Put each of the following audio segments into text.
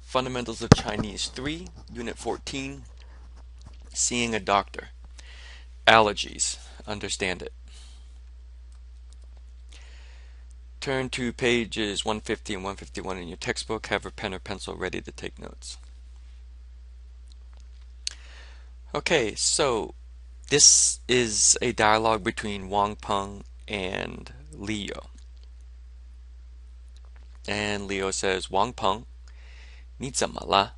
Fundamentals of Chinese 3, Unit 14, Seeing a Doctor. Allergies. Understand it. Turn to pages 150 and 151 in your textbook. Have a pen or pencil ready to take notes. Okay, so this is a dialogue between Wang Peng and Leo. And Leo says, Wang Peng, 你怎么了？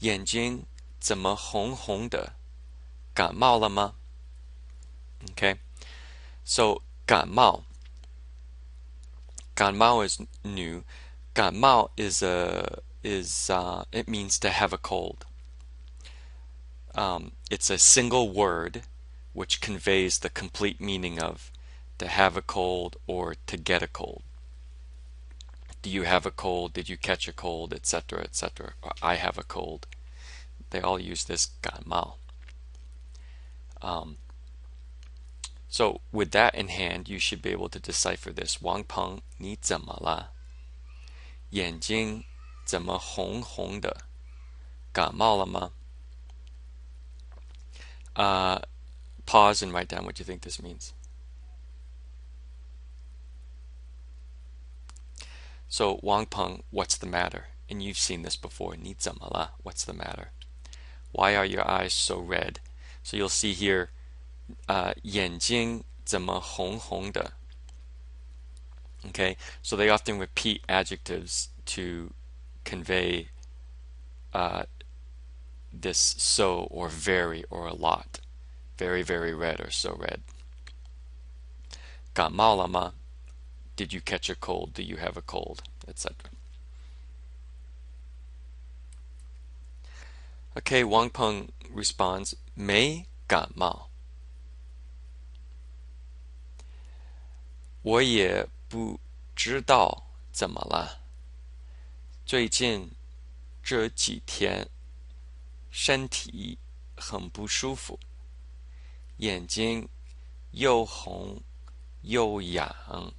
眼睛怎么红红的？感冒了吗？ Okay, so 感冒is new. 感冒is it means to have a cold. It's a single word which conveys the complete meaning of to have a cold or to get a cold. Do you have a cold? Did you catch a cold? Etc. etc. I have a cold. They all use this 感冒. So with that in hand, you should be able to decipher this. 王鹏，你怎么了？眼睛怎么红红的？感冒了吗？Pause and write down what you think this means. So Wang Peng, what's the matter? And you've seen this before. 你怎么了? What's the matter? Why are your eyes so red? So you'll see here, 眼睛怎么红红的? Okay, so they often repeat adjectives to convey this so or very or a lot. Very, very red or so red. 感冒了吗? Did you catch a cold? Do you have a cold? Etc. Okay, Wang Peng responds, 没感冒。我也不知道怎么了。最近这几天身体很不舒服，眼睛又红又痒。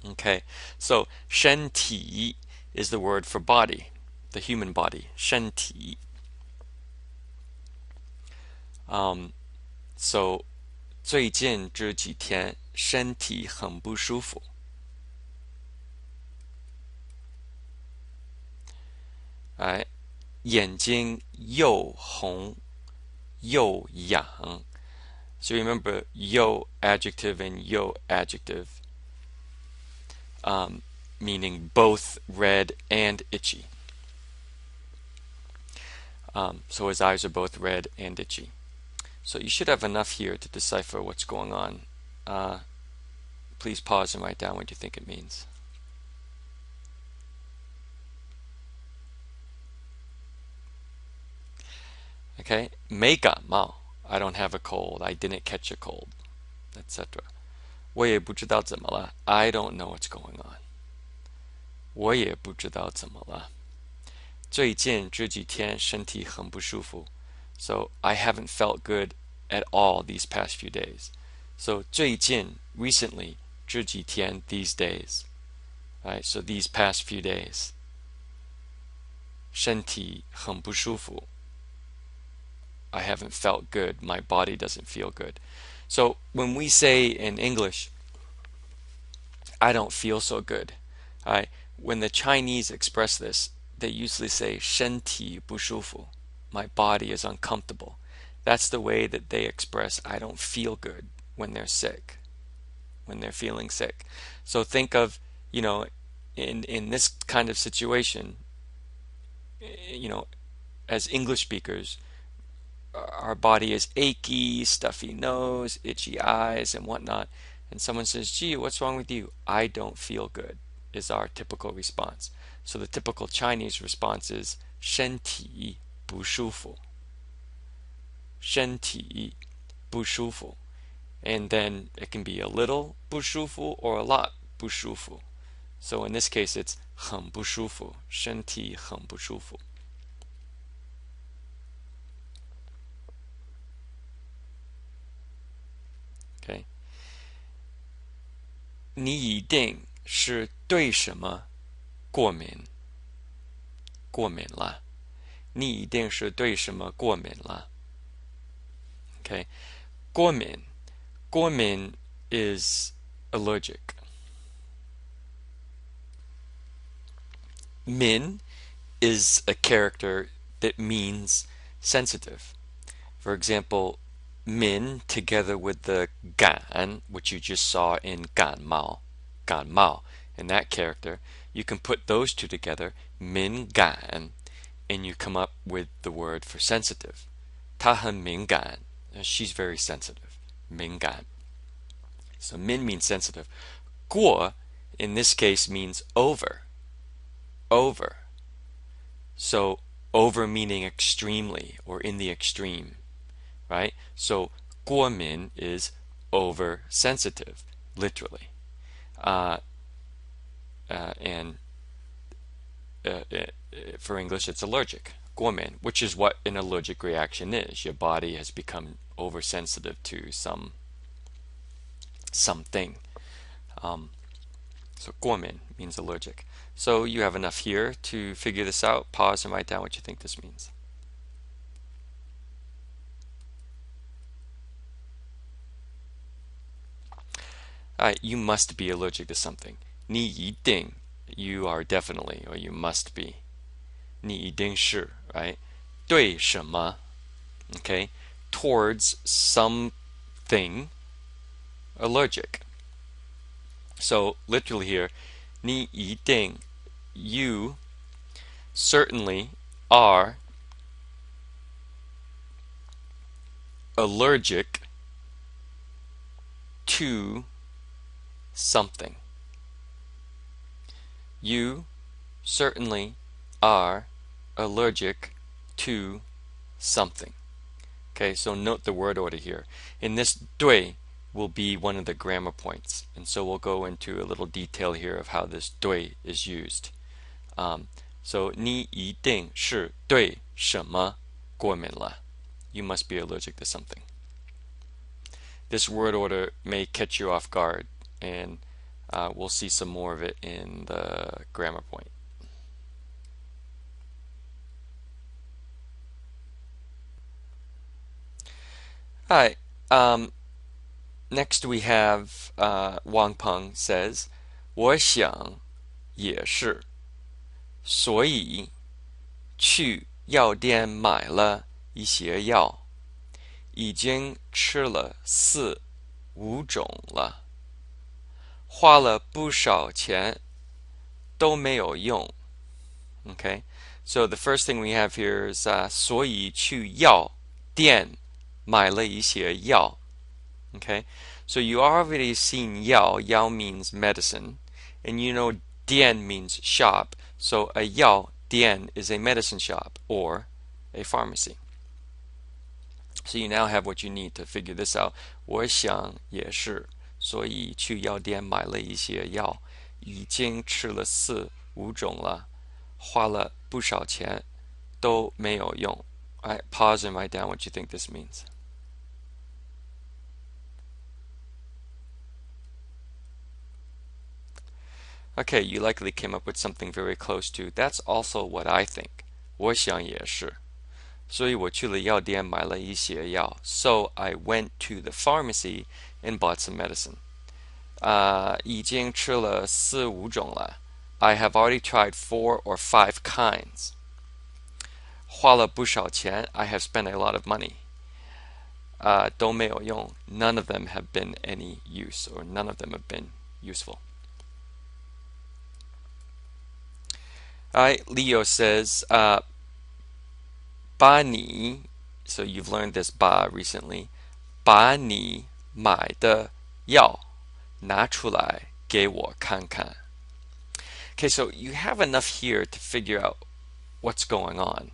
Okay, so 身体 is the word for body, the human body, 身体. So 最近这几天身体很不舒服。眼睛又红又痒。So remember, yo adjective and yo adjective, meaning both red and itchy. So his eyes are both red and itchy. So you should have enough here to decipher what's going on. Please pause and write down what you think it means. Okay, 没感冒. I don't have a cold. I didn't catch a cold, etc. 我也不知道怎么了. I don't know what's going on. 我也不知道怎么了。最近这几天身体很不舒服. So I haven't felt good at all these past few days. So 最近 recently, 这几天 these days. Right, so these past few days. 身体很不舒服. I haven't felt good. My body doesn't feel good. So when we say in English, I don't feel so good, right? When the Chinese express this, they usually say 身体不舒服. My body is uncomfortable. That's the way that they express I don't feel good when they're sick, when they're feeling sick. So think of, in this kind of situation, as English speakers, our body is achy, stuffy nose, itchy eyes, and whatnot. And someone says, gee, what's wrong with you? I don't feel good, is our typical response. So the typical Chinese response is 身体不舒服. 身体不舒服. And then it can be a little 不舒服 or a lot 不舒服. So in this case, it's 很不舒服. 身体很不舒服. Okay. 你一定是对什么过敏？过敏了。你一定是对什么过敏了？Okay. 过敏. 过敏 is allergic. Min is a character that means sensitive. For example, min together with the gan, which you just saw in gan mao, in that character, you can put those two together, min gan, and you come up with the word for sensitive. 她很敏感. She's very sensitive. 敏感. So min means sensitive. 过 in this case means over. Over. So over meaning extremely or in the extreme, right? So 过敏 is oversensitive, literally. Uh, and for English, it's allergic. 过敏, which is what an allergic reaction is. Your body has become oversensitive to something. So 过敏 means allergic. So you have enough here to figure this out. Pause and write down what you think this means. Alright, you must be allergic to something. 你一定, you are definitely, or you must be. 你一定是, right? 对什么, okay? Towards something allergic. So literally here, 你一定, you certainly are allergic to something. You certainly are allergic to something. Okay, so note the word order here. In this 对 will be one of the grammar points. And so we'll go into a little detail here of how this 对 is used. So 你一定是对什么过敏了? You must be allergic to something. This word order may catch you off guard, and we'll see some more of it in the grammar point. Alright, next we have Wang Peng says, 我想也是，所以去药店买了一些药，已经吃了4、5种了，花了不少钱都没有用。Okay, so the first thing we have here is 所以去药店买了一些药. Okay, so you already seen yao. Yao means medicine, and you know dian means shop. So a yao dian is a medicine shop or a pharmacy. So you now have what you need to figure this out. 我想也是，所以去药店买了一些药，已经吃了4、5种了，花了不少钱，都没有用. Alright, pause and write down what you think this means. Okay, you likely came up with something very close to. That's also what I think. 我想也是。所以我去了药店买了一些药. So I went to the pharmacy and bought some medicine. 已经吃了4、5种了. I have already tried 4 or 5 kinds. 花了不少钱. I have spent a lot of money. 都没有用. None of them have been any use, or none of them have been useful. Alright, Leo says, 把你, so you've learned this ba recently, 把你买的药拿出来给我看看. Okay, so you have enough here to figure out what's going on.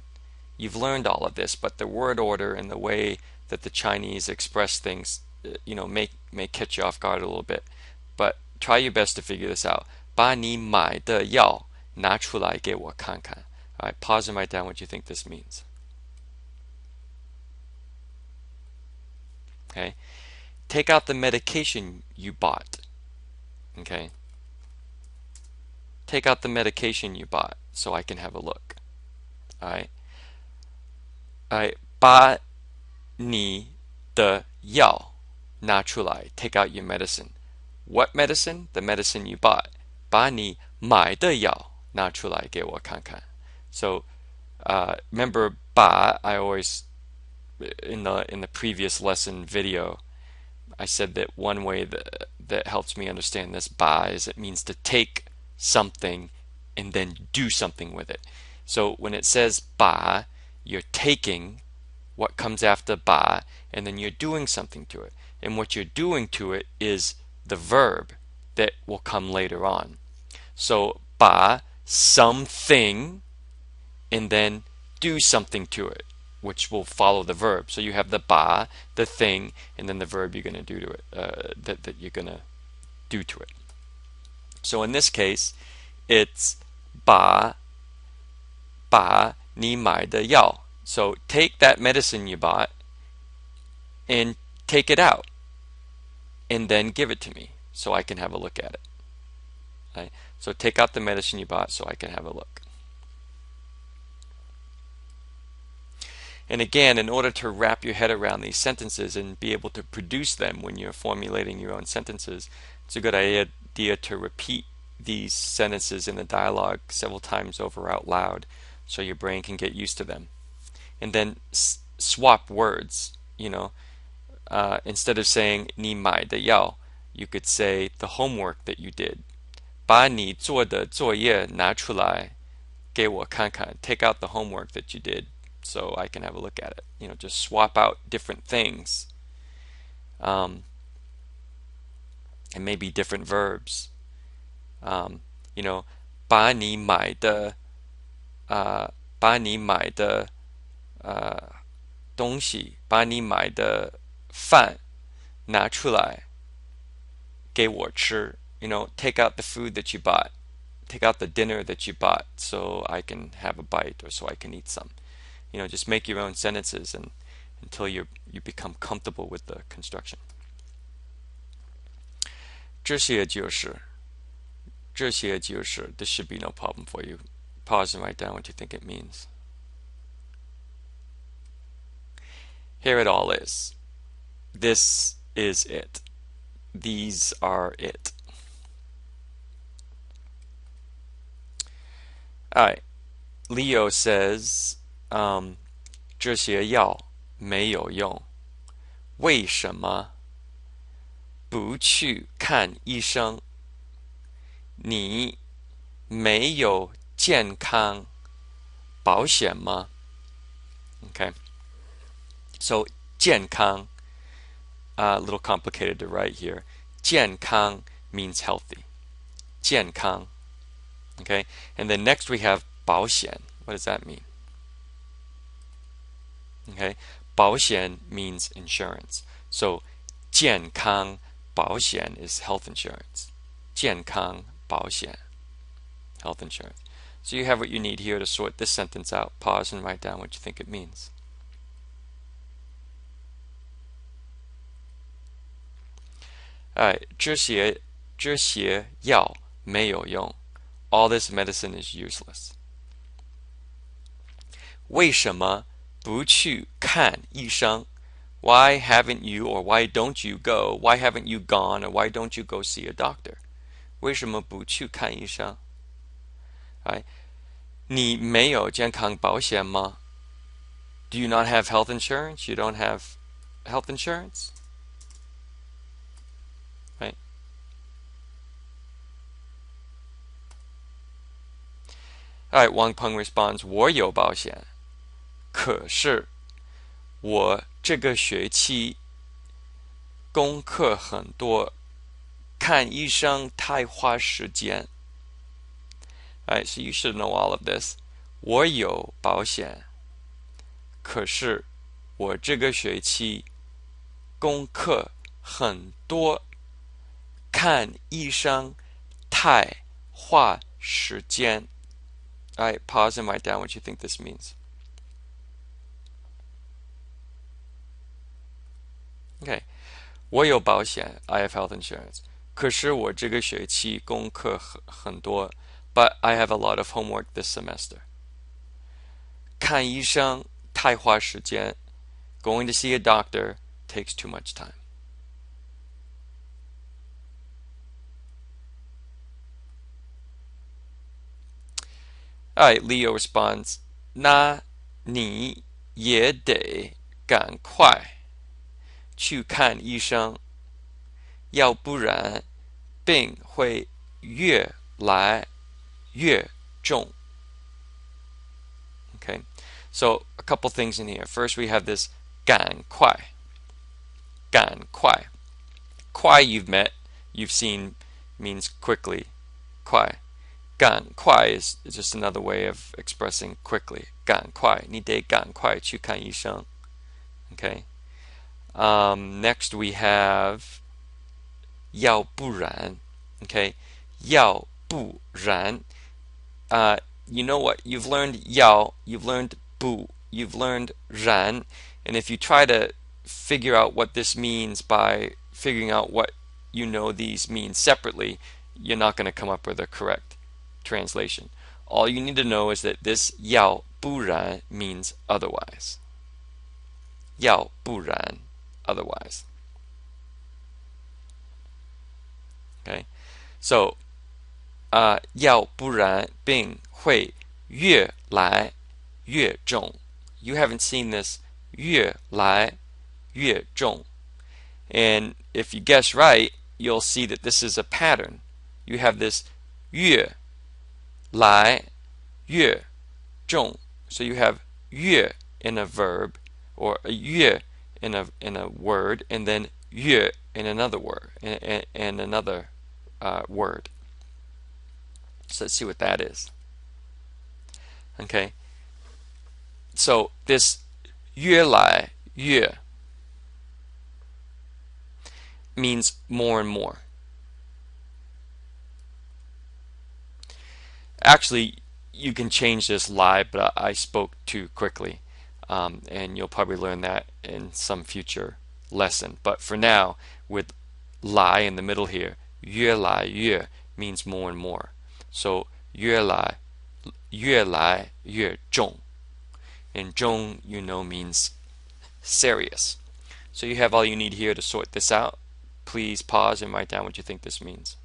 You've learned all of this, but the word order and the way that the Chinese express things, may catch you off guard a little bit. But try your best to figure this out. 把你买的药拿出来给我看看. All right, pause and write down what you think this means. Okay, take out the medication you bought. Okay. Take out the medication you bought so I can have a look. All right. All right. 把你的药拿出来. Take out your medicine. What medicine? The medicine you bought. 把你买的药拿出来给我看看. So, remember 把, I always in the previous lesson video, I said that one way that helps me understand this ba is it means to take something and then do something with it. So when it says ba, you're taking what comes after ba and then you're doing something to it. And what you're doing to it is the verb that will come later on. So ba, something, and then do something to it, which will follow the verb. So you have the ba, the thing, and then the verb you're going to do to it, that you're going to do to it. So in this case, it's 把你买的药. So take that medicine you bought and take it out and then give it to me so I can have a look at it. Right? So take out the medicine you bought so I can have a look. And again, in order to wrap your head around these sentences and be able to produce them when you're formulating your own sentences, it's a good idea to repeat these sentences in the dialogue several times over out loud so your brain can get used to them. And then swap words, instead of saying 你买的药, you could say the homework that you did. 把你做的作业拿出来给我看看. Take out the homework that you did so I can have a look at it. Just swap out different things, and maybe different verbs. 把你买的东西，把你买的饭拿出来给我吃. Take out the food that you bought. Take out the dinner that you bought so I can have a bite or so I can eat some. Just make your own sentences until you become comfortable with the construction. 这些就是 This should be no problem for you. Pause and write down what you think it means. Here it all is. This is it. These are it. Alright. Leo says, 这些药没有用，为什么不去看医生？你没有健康保险吗？ Okay. So 健康, a little complicated to write here. 健康 means healthy. 健康. Okay. And then next we have 保险. What does that mean? Okay. 保险 means insurance. So 健康保险 is health insurance. 健康保险, health insurance. So you have what you need here to sort this sentence out. Pause and write down what you think it means. Alright, 这些药没有用. All this medicine is useless. 为什么不去看医生? Why haven't you, or why don't you go? Why haven't you gone, or why don't you go see a doctor? 为什么不去看医生? Right? 你没有健康保险吗? Do you not have health insurance? You don't have health insurance? Right? Alright, Wang Peng responds, 我有保险，可是我这个学期功课很多，看医生太花时间. Alright, so you should know all of this. 我有保险，可是我这个学期功课很多，看医生太花时间. Alright, pause and write down what you think this means. Okay. 我有保险, I have health insurance. 可是我这个学期功课很多 but I have a lot of homework this semester. 看医生太花时间 Going to see a doctor takes too much time. All right, Leo responds, 那你也得赶快去看医生，要不然病会越来越重. Okay, so a couple things in here. First, we have this 赶快. 赶快. 快 you've seen means quickly. 快. 赶快 is just another way of expressing quickly. 赶快，你得赶快去看医生. Okay. Next we have 要不然. Okay. 要不然. You know what? You've learned 要, you've learned 不, you've learned 然, and if you try to figure out what this means by figuring out what you know these mean separately, you're not going to come up with a correct translation. All you need to know is that this 要不然 means otherwise. 要不然 otherwise. Okay, so 要不然病会越来越重. You haven't seen this 越来越重. And if you guess right, you'll see that this is a pattern. You have this 越来越重. So you have 越 in a verb, or a 越 in a word, and then 越 in another word, and another word. So let's see what that is. Okay. So this 越来越 means more and more. Actually, you can change this live, but I spoke too quickly. And you'll probably learn that in some future lesson. But for now, with 来 in the middle here, 越来越 means more and more. So 越来越重. And 重, you know, means serious. So you have all you need here to sort this out. Please pause and write down what you think this means.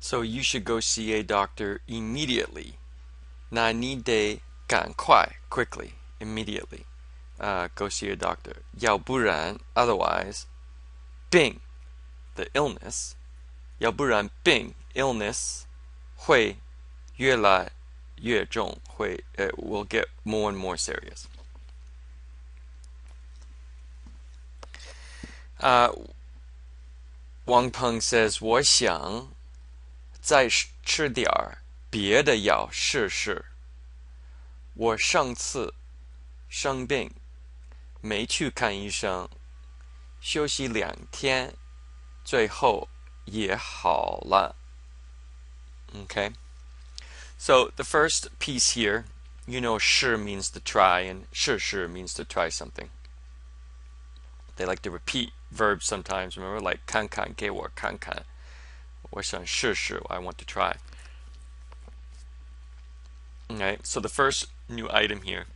So you should go see a doctor immediately. 那你得赶快 quickly, immediately. Go see a doctor. 要不然 otherwise, 病 the illness. 要不然病 illness 会越来越重, will get more and more serious. Wang Peng says, 我想再吃点儿别的药试试。我上次生病没去看医生，休息2天，最后也好了。Okay. So the first piece here, you know, 试 means to try, and 试 means to try something. They like to repeat verbs sometimes. Remember, like 看看给我看看，我想试试, I want to try. Okay, so the first new item here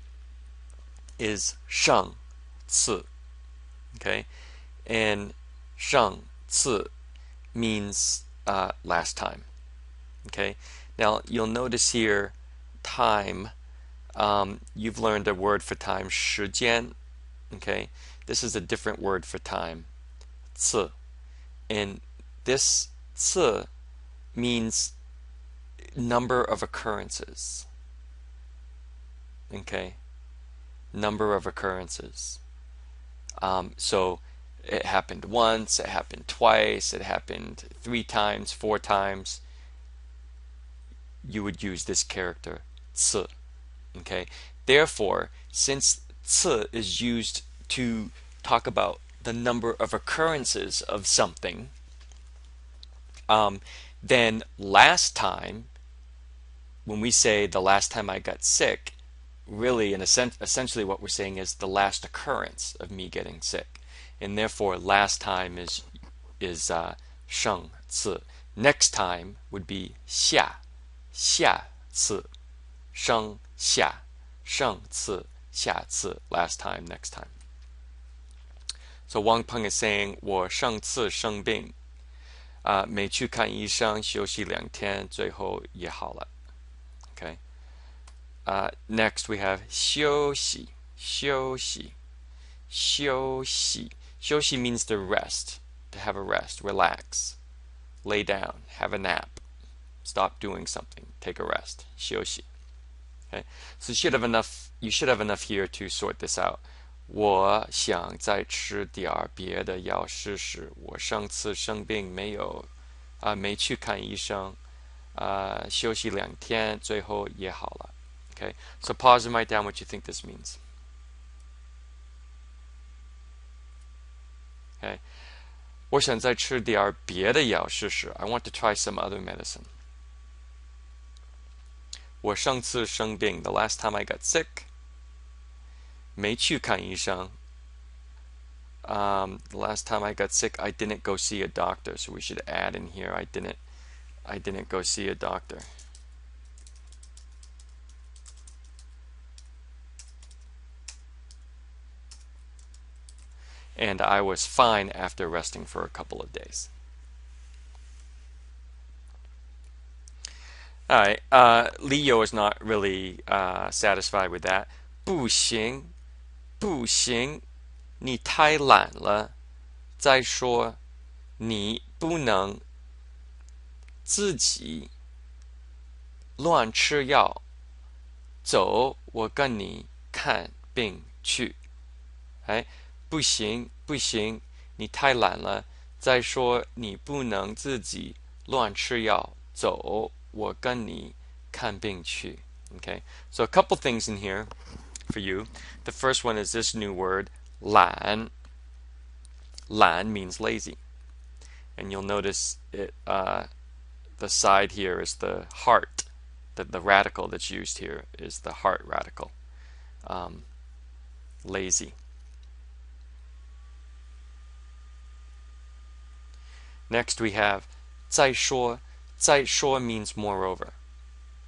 is 上次. Okay, and 上次 means last time. Okay, now you'll notice here time. You've learned a word for time, 时间. Okay, this is a different word for time, 次. And this 次 means number of occurrences. Okay, number of occurrences. So it happened once, it happened twice, it happened 3 times, 4 times. You would use this character 次. Okay, therefore, since 次is used to talk about the number of occurrences of something, then last time, when we say the last time I got sick, really, in a sense, essentially what we're saying is the last occurrence of me getting sick, and therefore last time is 上次. Next time would be 下次. 生下上次下次. Last time, next time. So Wang Peng is saying 我上次生病没去看医生休息2天最后也好了. Okay. Next we have 休息休息休息. 休息 means to rest, to have a rest, relax, lay down, have a nap, stop doing something, take a rest. 休息. Okay, so you should have enough here to sort this out. 我想再吃点儿别的药试试。我上次生病没去看医生休息2天最后也好了. Okay, so pause and write down what you think this means. Okay, 我想再吃点儿别的药试试. I want to try some other medicine. 我上次生病 the last time I got sick 没去看医生 the last time I got sick I didn't go see a doctor, so we should add in here I didn't go see a doctor. And I was fine after resting for a couple of days. Alright, Leo is not really satisfied with that. 不行不行你太懒了再说你不能自己乱吃药走我跟你看病去. Okay? 不行不行你太懒了再说你不能自己乱吃药走我跟你看病去. Okay, so a couple things in here for you. The first one is this new word, 懒. 懒 means lazy. And you'll notice it, the side here is the heart. The radical that's used here is the heart radical. Lazy. Next we have 再说. 再说 means moreover.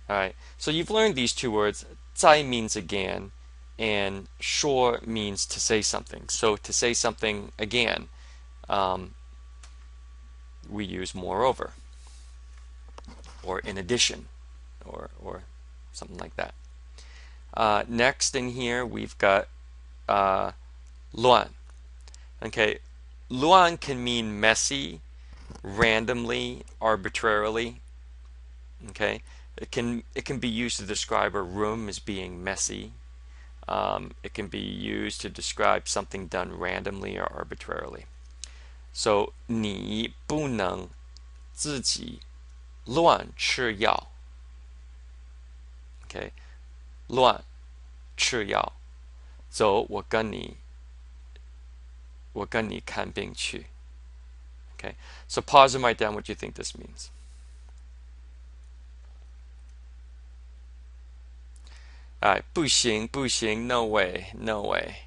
Alright, so you've learned these two words. 再 means again, and 说 means to say something. So to say something again, we use moreover, or in addition, or something like that. Next in here we've got 乱. Okay, 乱 can mean messy, randomly, arbitrarily. Okay, it can be used to describe a room as being messy. It can be used to describe something done randomly or arbitrarily. So 你不能自己乱吃药. Okay, 乱吃药走我跟你看病去. Okay, so pause and write down what you think this means. Alright, 不行不行 no way no way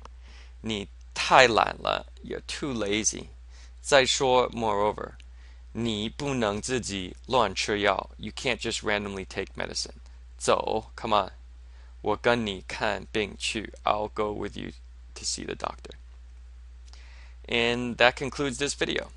你太懒了 you're too lazy. 再说 moreover 你不能自己乱吃药 you can't just randomly take medicine. 走 come on 我跟你看病去 I'll go with you to see the doctor. And that concludes this video.